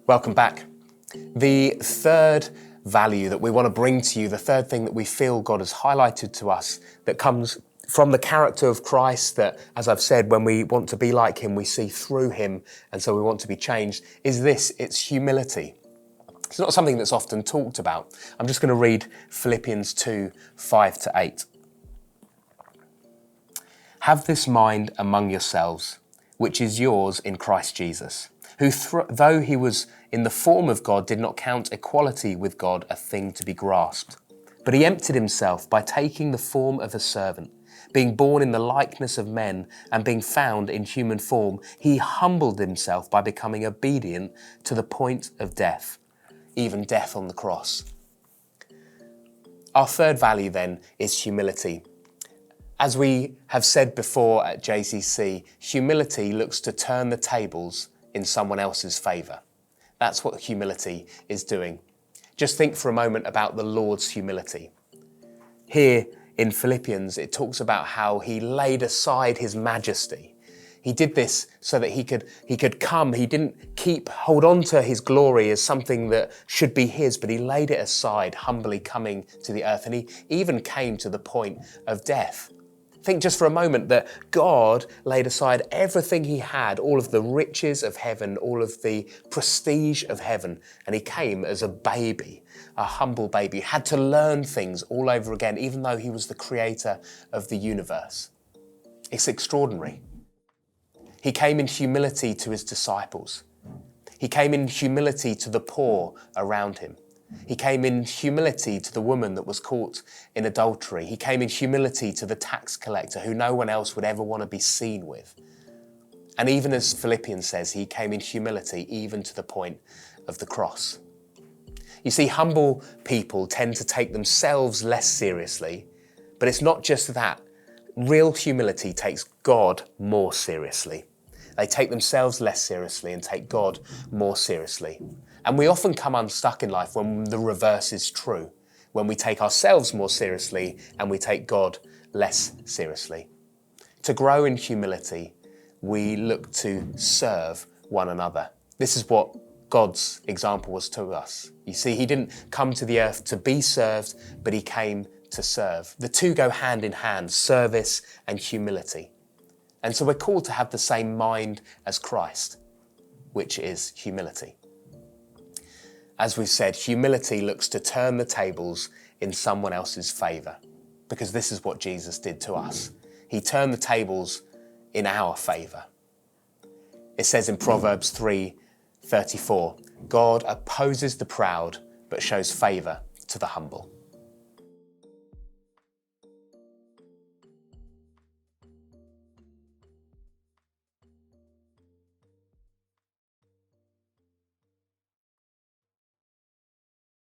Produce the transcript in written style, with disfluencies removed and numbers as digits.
Welcome back. The third value that we want to bring to you, the third thing that we feel God has highlighted to us that comes from the character of Christ, that, as I've said, when we want to be like him, we see through him, and so we want to be changed, is this: it's humility. It's not something that's often talked about. I'm just going to read Philippians 2, 5-8. Have this mind among yourselves, which is yours in Christ Jesus, who though he was in the form of God, did not count equality with God a thing to be grasped. But he emptied himself by taking the form of a servant. Being born in the likeness of men and being found in human form, he humbled himself by becoming obedient to the point of death, even death on the cross. Our third value then is humility. As we have said before at JCC, humility looks to turn the tables in someone else's favour. That's what humility is doing. Just think for a moment about the Lord's humility. Here in Philippians, it talks about how he laid aside his majesty. He did this so that he could come. He didn't hold on to his glory as something that should be his, but he laid it aside, humbly coming to the earth. And he even came to the point of death. Think just for a moment that God laid aside everything he had, all of the riches of heaven, all of the prestige of heaven, and he came as a baby, a humble baby, had to learn things all over again, even though he was the creator of the universe. It's extraordinary. He came in humility to his disciples. He came in humility to the poor around him. He came in humility to the woman that was caught in adultery. He came in humility to the tax collector who no one else would ever want to be seen with. And even as Philippians says, he came in humility even to the point of the cross. You see, humble people tend to take themselves less seriously, but it's not just that. Real humility takes God more seriously. They take themselves less seriously and take God more seriously. And we often come unstuck in life when the reverse is true, when we take ourselves more seriously and we take God less seriously. To grow in humility, we look to serve one another. This is what God's example was to us. You see, he didn't come to the earth to be served, but he came to serve. The two go hand in hand, service and humility. And so we're called to have the same mind as Christ, which is humility. As we've said, humility looks to turn the tables in someone else's favour, because this is what Jesus did to us. He turned the tables in our favour. It says in Proverbs 3:34, God opposes the proud, but shows favour to the humble.